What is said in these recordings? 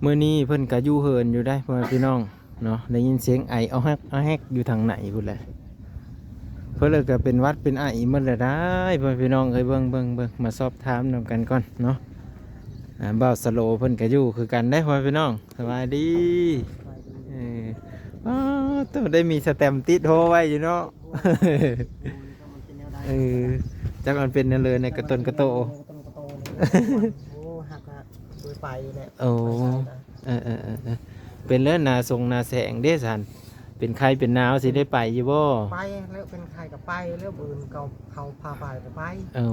มื้อนี้เพิ่นก็อยู่เหินอยู่ได้พ่อแม่พี่น้องเนาะได้ยินเสียงไอเอาฮักเอาแฮกอยู่ทางไหนพุ่นแหละเพิ่นเลยก็เป็นหวัดเป็นไอหมดแล้วได้พ่อแม่พี่น้องเอ้ยเบิ่งมาสอบถามนำกันก่อนเนาะบ่าวสโลเพิ่นก็อยู่คือกันได้พ่อแม่พี่น้องสบายดีเอออ๋อต้องได้มีสแตมป์ติดโทรไว้อยู่เนาะ เออจักมันเป็นนั่นเลยในกระต้นกระโต โอ้หักอะโดยไปเนี่ย โอ้เป็นเรื่องนาทรงนาแสงเด้สันเป็นใครเป็นนาวสิได้ไปอยู่บ่ไปแล้วเป็นใครกับไปแล้วบืนเขาพาไปก็ไปโอ้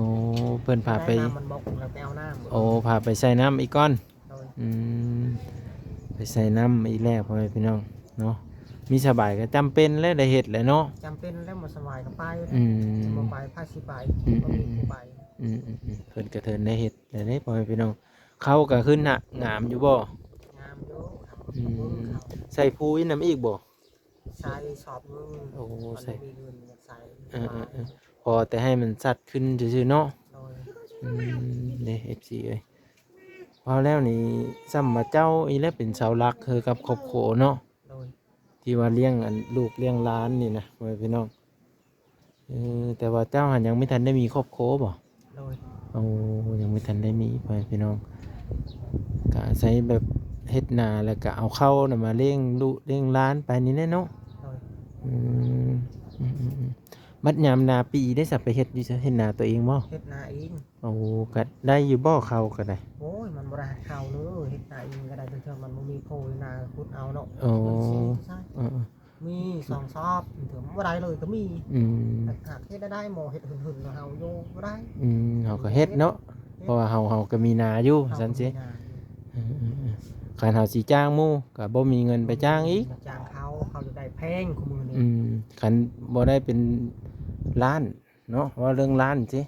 เพิ่นพาไปน้ำมันบอกเราไปเอาน้ำ โอ้พาไปใส่น้ำอีกก้อนโดยอืมไปใส่น้ำอีกแล้วพ่อแม่พี่น้องเนาะมีสบายก็จำเป็นแล้วได้เฮ็ดแหละเนาะจำเป็นแล้วหมดสบายก็ไปอืมมาไปพาสิไปก็มีผู้ไปเพิ่นก็เทินได้เฮ็ดได้เด้พ่อแม่พี่น้องเขาก็ขึ้นหนักงามอยู่บ่งามอยู่อืมใส่ปุ๋ยน้ำอีกบ่ใส่สอบมึง โอ้ใส่ มีเงินใส่ พอแต่ให้มันสัดขึ้นซื่อๆเนาะโดยเนี่ย FC เอ้ยพอแล้วนี่ซ้ำมาเจ้าอีแล้วเป็นเสาหลักคือกับครอบครัวเนาะโดยที่ว่าเลี้ยงอันลูกเลี้ยงหล้านนี่นะไว้พี่น้องแต่ว่าเจ้าหันยังไม่ทันได้มีครอบครัวบ่โดยโอ้ยังไม่ทันได้มีไว้พี่น้องก็ใช้แบบเฮ็ดนาแล้วก็เอาเข้าน่ะมาเลี้ยงลูกเลี้ยงหล้านไปนี่แหละเนาะโดยอืมอืมบัดยามนาปีได้สับไปเฮ็ดอยู่เฮ็ดนาตัวเองบ่ เฮ็ดนาเองโอ้ก็ได้อยู่บ่เขาก็ได้โอ้ยมันบราเข้าเลยเฮ็ดนาเองก็ได้เถอะมันบ่มีโพยนาขุดเอาเนาะโอ้ใช่เออมีสองซอบถึงบ่ได้เลยก็มีอืมหากเฮ็ดได้หมอเฮ็ดหึ่นๆเฮาอยู่บ่ได้เฮาก็เฮ็ดเนาะเพราะว่าเฮาก็มีนาอยู่ซั่นสิคันเฮาสิจ้างหมู่ก็บ่มีเงินไปจ้างอีกจ้างเขาจะได้แพงคุมื้อนี้คันบ่ได้เป็นล้านเนาะว่าเรื่องล้านสิ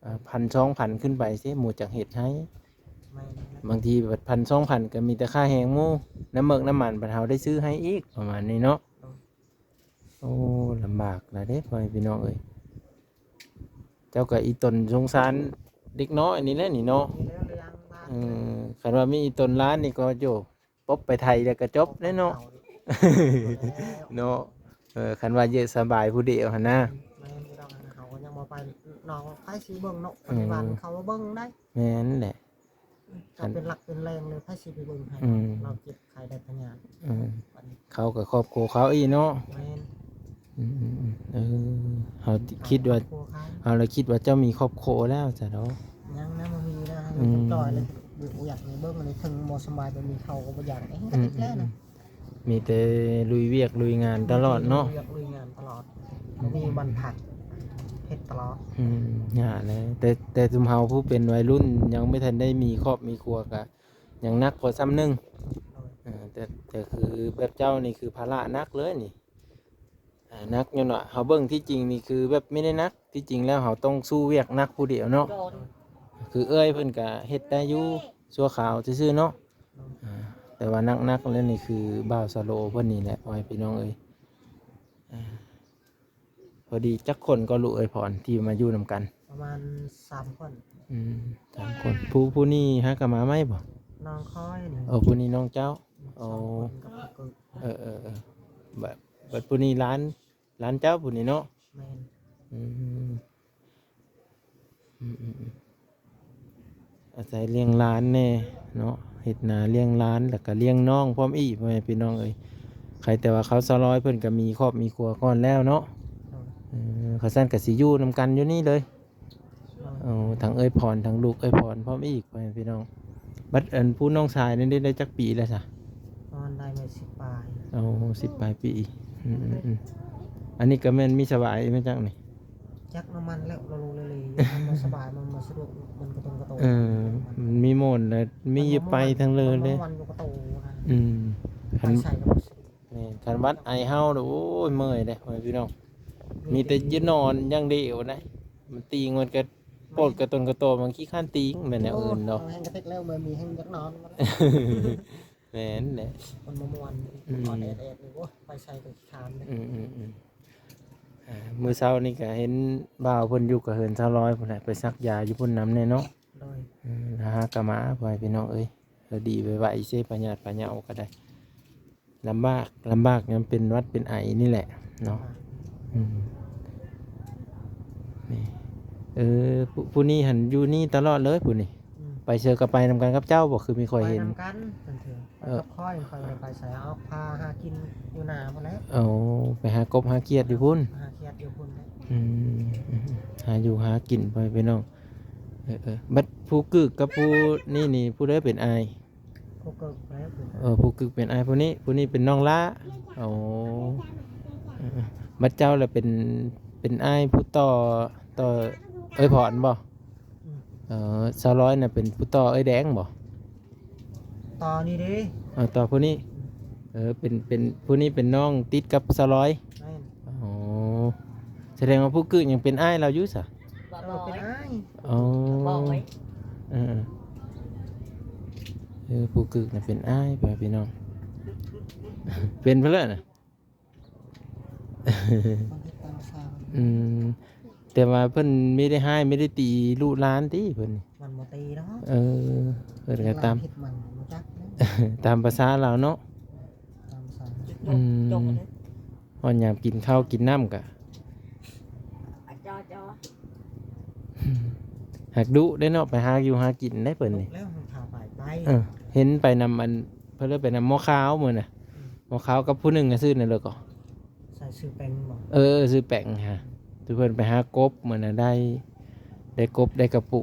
1,000 2,000ขึ้นไปสิหมู่จักเฮ็ดให้บางทีแบบ1,000 2,000ก็มีแต่ค่าแรงหมู่น้ำเมิกน้ำมันบัดเฮาได้ซื้อให้อีกประมาณนี้เนาะโอ้ลำบากหลายเด้พ่อพี่น้องเอ้ยเจ้าก็อีตนสงสารเด็กน้อยนี่แหละนี่เนาะคันว่ามีอีตนล้านนี่ก็โยป๊บไปไทยแล้วก็จบแน่เนาะเนาะคันว่าเยอะสบายผู้เดียวหั่นนะแม่นบ่ต้องเขาก็ยังบ่ไปน้องไผสิเบิ่งเนาะปัจจุบันเขาเบิ่งได้แม่นแหละก็เป็นหลักเป็นแรงเลยไผสิไปเบิ่งให้เราเจ็บใครได้พญานเขากับครอบครัวเขาอีเนาะแม่นเขาคิดว่าเขาเลยคิดว่าเจ้ามีครอบครัวแล้วจ้ะเนาะยังนะบ่มีนะจ่อยเลยบ่อยากมีเบิ่งเลยถึงบ่สบายบ่มีเขาก็บ่อยากเองก็ติดแล้วนะมีแต่ลุยเวียกลุยงานตลอดเนาะลุยงานตลอดมีบรรทัดเฮ็ดตลอดอย่าเลยแต่ซุมเฮาผู้เป็นวัยรุ่นยังไม่ทันได้มีครอบมีครัวก็ยังนักกว่าซ้ำนึงแต่คือแบบเจ้านี่คือภาระนักเลยนี่นักอยู่เนาะเฮาเบิ่งที่จริงนี่คือแบบไม่ได้นักที่จริงแล้วเฮาต้องสู้เวียกนักผู้เดียวเนาะคือเอ้ยเพิ่นก็เฮ็ดได้อยู่ชั่วคราวซื่อๆเนาะแต่ว่านักแล้วนี่คือบ่าวสโลเพิ่นนี่แหละไว้พี่น้องเอ้ยพอดีจักคนก็รู้เอ้ยพรที่มาอยู่นำกันประมาณ3คน3คนผู้นี้ฮะก็มาไหมบ่น้องค่อยนี่ผู้นี้น้องเจ้าแบบผู้นี้ร้านเจ้าผู้นี้เนาะแม่นอาศัยเลี้ยงร้านแน่เนาะเฮ็ดนาเลี้ยงร้านแล้วก็เลี้ยงน้องพร้อมอีกพ่อแม่พี่น้องเอ้ยใครแต่ว่าเขาสลอยเพิ่นก็มีครอบมีครัวก่อนแล้วเนาะเขาซั่นก็สิอยู่นำกันอยู่นี่เลยทั้งเอ้ยพรทั้งลูกเอ้ยพรพร้อมอีกพ่อแม่พี่น้องบัดผู้น้องชายนี่ได้จักปีแล้วซะได้มา10 ปลาย10 ปลายปีอันนี้ก็แม่นมีสบายแม่จังนี่จักน้ำมันแล้วเรารู้เลยมันสบายมันมาสะดวกมันกระโตมันมีโหมดแล้วมีไปทั้งเลยมันกระโตคันวัดไอเฮาโอ้ยเมื่อยเด้พี่น้องมีแต่ยืนนอนอย่างเดียวนะมันตีงมันก็โปดกระตนกระโตมันขี้ข้านตีงแม่นแนวอื่นเนาะแห้งกระติกแล้วมันมีแห้งจักนอนแม่นแหละมันม่วนอ่อนแอดนี่โอ้ไปใส่กับขี้คานมื้อเช้านี่ก็เห็นบ่าวเพิ่นอยู่กับเฮินชาวร้อยพุ่นแหละไปซักยาอยู่พุ่นน้ำแน่เนาะหากะมาไปพี่น้องเอ้ย ดีไวๆเสปัญญาปัญญาเอาก็ได้ลำบากงั้นเป็นหวัดเป็นไอนี่แหละเนาะอืมนี่ผู้นี้หันอยู่นี่ตลอดเลยผู้นี้ไปเจอกับไปนำกันกับเจ้าบอกคือมีคอยเห็น ไปนำกันเถื่อนไปกับค่อยไปใส่เอาพาหากินอยู่นาหมดแล้ว เอาไปหากบหาเกียดอยู่พุ่น หาเขียดอยู่พุ่นเลย อืมหาอยู่หากินไปน้องบัดผู้กึกกับผู้นี่ผู้ได้เป็นอาย พวกเกิดแล้วพุ่น ผู้กึกเป็นอายผู้นี้เป็นน้องละเอาบัดเจ้าแหละเป็นอายผู้ต่อพรบ่สาวร้อยน่ะเป็นผู้ต่อแดงบ่ ตอนนี้ดิ ต่อผู้นี้เป็นผู้นี้เป็นน้องติดกับสาวร้อย แม่น อ๋อแสดงว่าผู้กึกยังเป็นอายเราอยู่ซะ เป็นอ้าย อ๋อ บอกไว้ ผู้กึกน่ะเป็นอ้ายไปพี่น้อง เป็นเพื่อนน่ะ คนที่ตามสาว อืมแต่ว่าเพิ่นไม่ได้ให้ไม่ได้ตีลูกหลานติเพิ่นนี่ มันบ่ตีเนาะ เพิ่นก็ตาม เฮ็ดมันบ่จักนะ ตามภาษาเราเนาะ ตามสาว อืม จบเลย ฮอดยามกินข้าวกินน้ำก็ จอ หักดุได้เนาะไปหาอยู่หากินได้เพิ่นนี่ แล้วมันพาไป เห็นไปนำอันเพิ่นเลยไปนำหม้อข้าวมื้อน่ะหม้อข้าวกับผู้หนึงก็ซื้อนั่นเลยก็ ใส่ซื้อเป็นบ่ ซื้อแป้งฮะทุกคนไปหากบเหมือนน่ะได้กบได้กระปู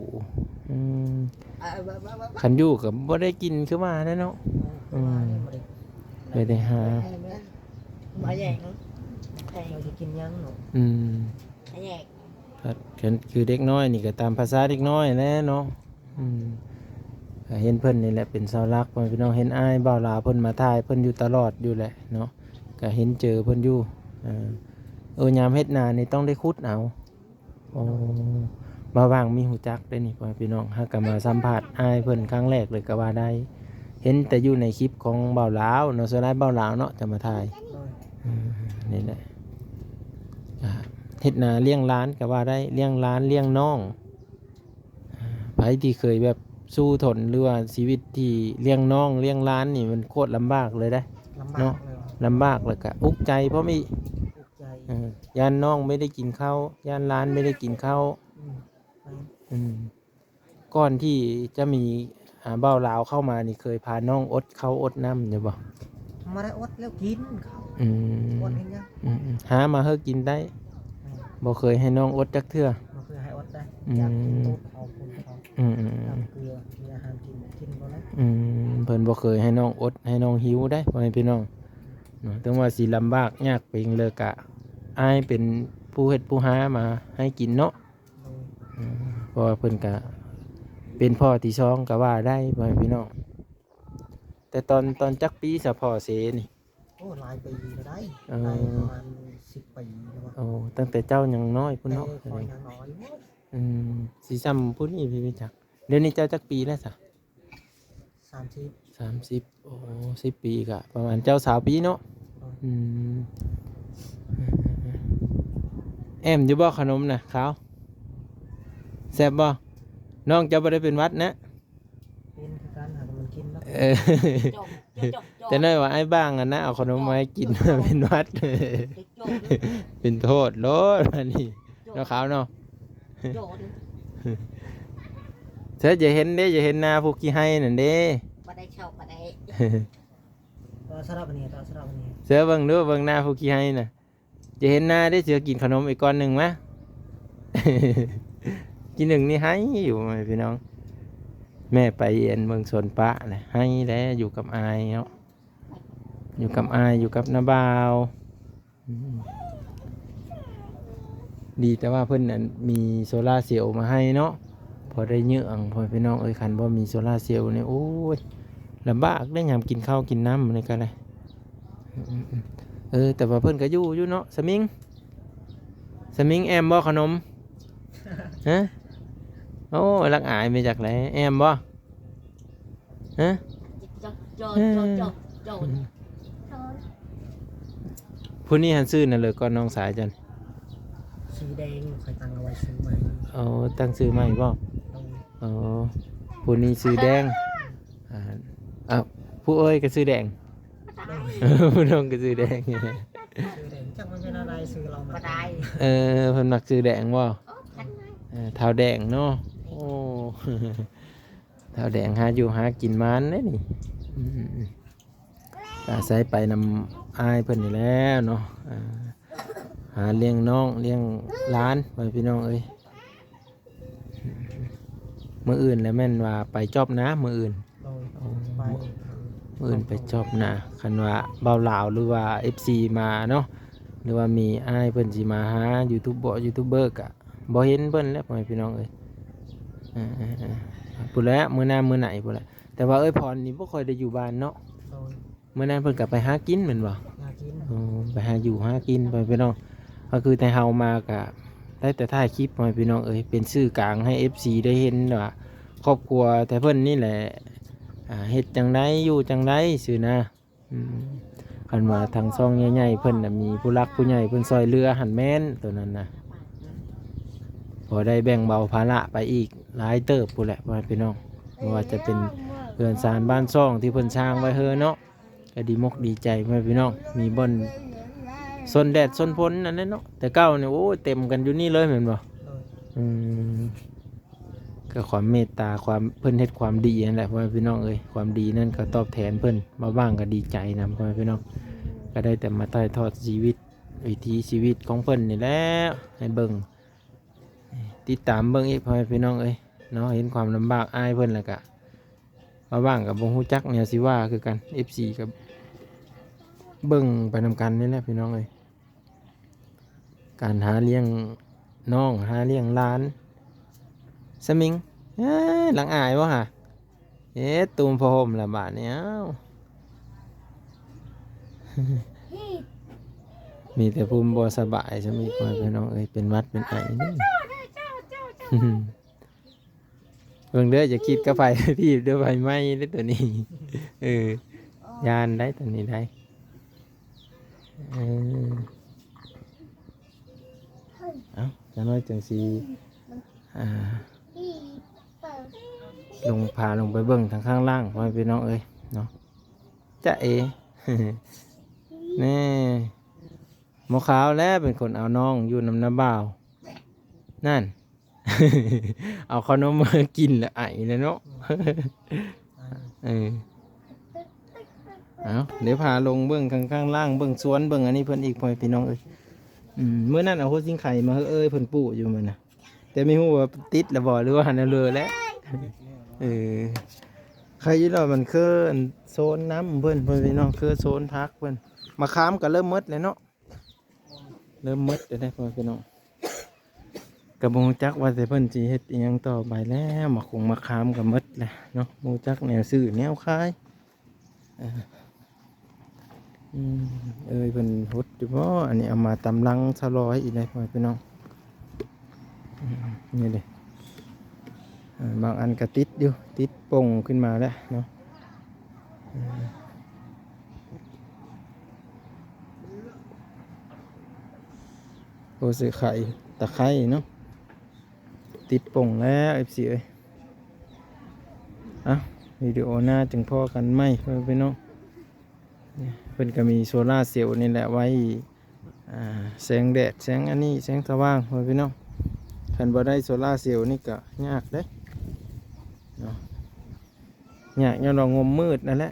ขันอยู่กับบ่ได้กินคือว่าแน่เนาะไม่ได้หา มาแยกแทง เราจะกินยังเนาะ แยก คือเด็กน้อยนี่ก็ตามภาษาเด็กน้อยแหละเนาะก็เห็นเพิ่นนี่แหละเป็นเสาหลักพ่อพี่น้องเห็นอ้ายบ่าวลาเพิ่นมาถ่ายเพิ่นอยู่ตลอดอยู่แหละเนาะก็เห็นเจอเพิ่นอยู่ยามเฮ็ดนานี่ต้องได้ขุดเอามาว่างมีหูจักได้นี่พ่อพี่น้องหากก็มาสัมภาษณ์อ้ายเพิ่นครั้งแรกเลยก็ว่าได้ เห็นแต่อยู่ในคลิปของบ่าวลาวเนาะสไลด์บ่าวลาวเนาะจะมาถ่ายนี่แหละเฮ็ดนาเลี้ยงร้านก็ว่าได้เลี้ยงร้านเลี้ยงน้องไผที่เคยแบบสู้ทนหรือว่าชีวิตที่เลี้ยงน้องเลี้ยงร้านนี่มันโคตรลำบากเลยได้ ลำบากเลย ลำบากเลยก็อุกใจเพราะมี ถูกใจ ยานน้องไม่ได้กินข้าวยานร้านไม่ได้กินข้าวก่อนที่จะมีเบ้าลาวเข้ามานี่เคยพาน้องอดข้าวอดน้ำอยู่บ่ มาได้อดแล้วกินเขาอดเองยัง หามาเฮากินได้บ่เคยให้น้องอดจักเทื่อ มันคือให้อดได้อยากกินตุ๊ดเอาคุณเขาน้ำเกลือมีอาหารกินบ่แล้ว เพิ่นบ่เคยให้น้องอดให้น้องหิวได้พ่อแม่พี่น้องเนาะถึงว่าสิลำบากยากเพียงเลยกะอ้ายเป็นผู้เฮ็ดผู้หามาให้กินเนาะเพราะว่าเพิ่นก็เป็นพ่อที่สองก็ว่าได้พ่อแม่พี่น้องแต่ตอนจักปีสะพ่อเสนี่ โอ้หลายปีก็ได้ได้ประมาณ10 ปีแล้วว่า โอ้ตั้งแต่เจ้ายังน้อยพุ่น แต่ เนาะ คอยยังน้อย สิซ้ำพุ่นนี่พี่จักเดี๋ยวนี้เจ้าจักปีแล้วซะ 30 30โอ้10 ปีก็ประมาณเจ้าสาวปีเนาะแอมอยู่บ่ขนมน่ะขาวแซ่บบ่น้องเจ้าบ่ได้เป็นหวัดนะ เป็นคือการหามันกินแล้ว จบ แต่น้อยว่าไอ้บ้างอะนะเอาขนมมาให้กิน เป็นหวัด เป็นโทษโลดอันนี้เนาะขาวเนาะ จบ เธอจะเห็นเด้จะเห็นหน้าพวกขี้ให้นั่นเด้ มาได้ชอบมาได้ สลับอันนี้สลับอันนี้ เสือเบิ่งดูเบิ่งหน้าพวกขี้ให้น่ะจะเห็นหน้าได้เสือกินขนมอีกก้อนหนึ่งมะ กินหนึ่งนี่ให้อยู่ไหมพี่น้องแม่ไปเอ็นเมืองสวนปะนะให้แล้วอยู่กับอายเนาะอยู่กับอายอยู่กับน้าบ่าวดีแต่ว่าเพิ่นนั้นมีโซล่าร์เซลล์มาให้เนาะพอได้เยื่องพอพี่น้องคันบ่มีโซล่าร์เซลล์เนี่ยโอ้ยลำบากได้ยามกินข้าวกินน้ำนี่ก็เลยแต่ว่าเพิ่นก็อยู่เนาะสมิงแอมบ่ขนมฮะโอ้รักอายมาจากไหนแอมบ่ฮะ จบ ผู้นี้หันซื้อนั่นเลยก่อนน้องสายจัน สีแดงใครตั้งเอาไว้ซื้อใหม่ ตั้งซื้อใหม่บ่ผู้นี้ซื้อแดง อ่ะผู้เอ้ยก็ซื้อแดง ผู้น้องก็ซื้อแดง ซื้อแดงจักมันเป็นอะไรซื้อเรา บ่ มา ได้ เพิ่นมักซื้อแดงบ่ โอ้ทันไหม เท้าแดงเนาะโอ้ เท้าแดงหาอยู่หากินมันเด้นี่อืมๆอาศัยไปนำอายเพิ่นนี่แหล้วเนาะหาเลี้ยงน้องเลี้ยงหลานไว้พี่น้องเอ้ยมื้ออื่นแล้วแม่นว่าไปจอบนะมื้ออื่น โดยไป มื้ออื่นไปจอบนะคันว่าเบาลาวหรือว่า FC มาเนาะหรือว่ามีอ้ายเพิ่นสิมาหายูทูบเบอร์ก็บ่เห็นเพิ่นแล้วพ่อแม่พี่น้องเอ้ยพูดแล้วมื้อหน้ามื้อไหนพูดแล้วแต่ว่าเอ้ยพรนี่บ่ค่อยได้อยู่บ้านเนาะ โดย มื้อนั้นเพิ่นก็ไปหากินแม่นบ่ อยากกิน ไปหาอยู่หากินไปพี่น้องก็คือแต่เฮามาก็ได้แต่ถ่ายคลิปพ่อแม่พี่น้องเอ้ยเป็นสื่อกลางให้ FC ได้เห็นว่าครอบครัวแต่เพิ่นนี่แหละเฮ็ดจังไดอยู่จังไดซื่อนะคันว่าทางซ่องใหญ่ๆเพิ่นน่ะมีผู้รักผู้ใหญ่เพิ่นซอยเรือหันแม่นตัวนั้นน่ะพอได้แบ่งเบาภาระไปอีกหลายเติบพู้นแหละพ่อแม่พี่น้องบ่ว่าจะเป็นเรือนศาลบ้านซ่องที่เพิ่นสร้างไว้เฮอเนาะก็ดีมกดีใจพ่อแม่พี่น้องมีบ่อนซนแดดซนฝนนั่นแหละเนาะแต่เก่าเนี่ยโอ้ยเต็มกันอยู่นี่เลยแม่นบ่ โดย อืมก็ความเมตตาความเพิ่นเฮ็ดความดีนั่นแหละพ่อแม่พี่น้องเอ้ยความดีนั่นก็ตอบแทนเพิ่นมาบ้างก็ดีใจนำพ่อแม่พี่น้องก็ได้แต่มาถ่ายทอดชีวิตวิถีชีวิตของเพิ่นนี่แหละให้เบิ่งติดตามเบิ่งอีกพ่อแม่พี่น้องเอ้ยเนาะเห็นความลำบากอ้ายเพิ่นแล้วก็มาบ้างก็บ่ฮู้จักแนวสิว่าคือกัน FC ก็เบิ่งไปนำกันนี่แหละพี่น้องเอ้ยการหาเลี้ยงน้องหาเลี้ยงหลานสมิงหลังอายวะฮะตูมพอห่มละบาทเนี่ยมีแต่ภูมิบ่สบายสมิงพ่อพี่น้องเอ้ยเป็นหวัดเป็นไอนี่เพิ่งเด้อจะคิดกระไฟพี่เด้อไฟไหม้ได้ตัวนี้ยานได้ตัวนี้ได้เอ้าจะน้อยจังสีลงพาลงไปเบิ่งทางข้างล่างพ่อพี่น้องเอ้ยเนาะจะเอ นี่หมอขาวแล้วเป็นคนเอาน้องอยู่น้ำน้ำบ่าวนั่น เอาขนมมากินแล้วไอเลยเนาะ เอาเดี๋ยวพาลงเบื้องข้างล่างเบื้องสวนเบื้องอันนี้เพิ่นอีกพ่อพี่น้องเอ้ยเมื่อนั้นเอาโคซิงไข่มาเอ้ยเพิ่นปลูกอยู่มันนะแต่ไม่รู้ว่าติดหรือบ่หรือว่าหันเอาเลยแล้วใครยี่เรามันคือโซนน้ำเพิ่นพี่น้องคือโซนพักเพิ่นมาค้ามก็เริ่มมดเลยเนาะเริ่มมดเลยได้พ่อพี่น้องกระบงจักว่าแต่เพิ่นสิเฮ็ดอีหยังต่อไปแล้วมาคงมาค้ามกับมดแหละเนาะมูจักแนวซื้อแนวขายเพิ่นฮดอยู่บ่อันนี้เอามาตำลังชะลอยอีกได้พ่อพี่น้องนี่เลยบางอันก็ติดอยู่ติดป่งขึ้นมาแล้วเนาะโอเสไข่ตะไคร้เนาะติดป่งแล้วเอฟซีเอ้ยวิดีโอหน้าจึงพอกันไหมเพื่อนพี่น้องเพิ่นก็มีโซล่าเซลล์นี่แหละไว้แสงแดดแสงอันนี้แสงสว่างเพื่อนพี่น้องคันบ่ได้โซล่าเซลล์นี่ก็ยากเด้เนาะยากย้อนเรางมมืดนั่นแหละ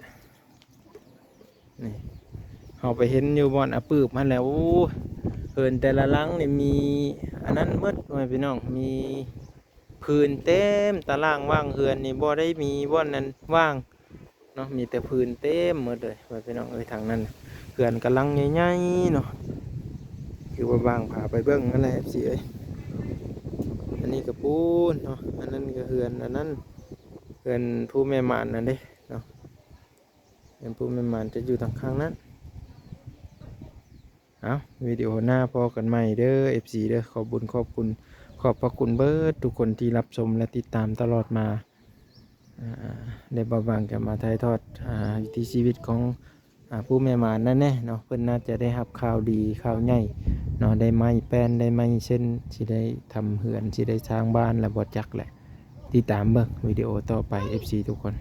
นี่เอาไปเห็นอยู่บอนปืบมาแล้วโอ้เพิ่นแต่ละหลังนี่มีอันนั้นมืดเพื่อนพี่น้องมีพื้นเต็มตารางว่างเฮือนนี่บ่ได้มีบ่อนนั้นว่างเนาะมีแต่พื้นเต็มหมดเลยเพื่อนพี่น้องทางนั้นเฮือนกำลังใหญ่ๆเนาะคือว่าบางพาไปเบิ่งนั่นแหละสิเอ้ยอันนี้ก็ปูนเนาะอันนั้นก็เฮือนอันนั้นเฮือนผู้แม่ม่านนั่นเด้เนาะเฮือนผู้แม่ม่านจะอยู่ทางข้างนั้นวิดีโอหน้าพอกันใหม่เด้อ FC เด้อขอบคุณขอบพระคุณเบิดทุกคนที่รับชมและติดตามตลอดมาได้บางจะมาถ่ายทอดวิถีชีวิตของผู้แม่ม่านนั่นแน่เนาะเพิ่นน่าจะได้รับข่าวดีข่าวใหญ่เนาะได้ไม้แป้นได้ไม้เช่นสิได้ทำเฮือนสิได้สร้างบ้านและบ่จักแหละติดตามเบิ่งวิดีโอต่อไป FC ทุกคน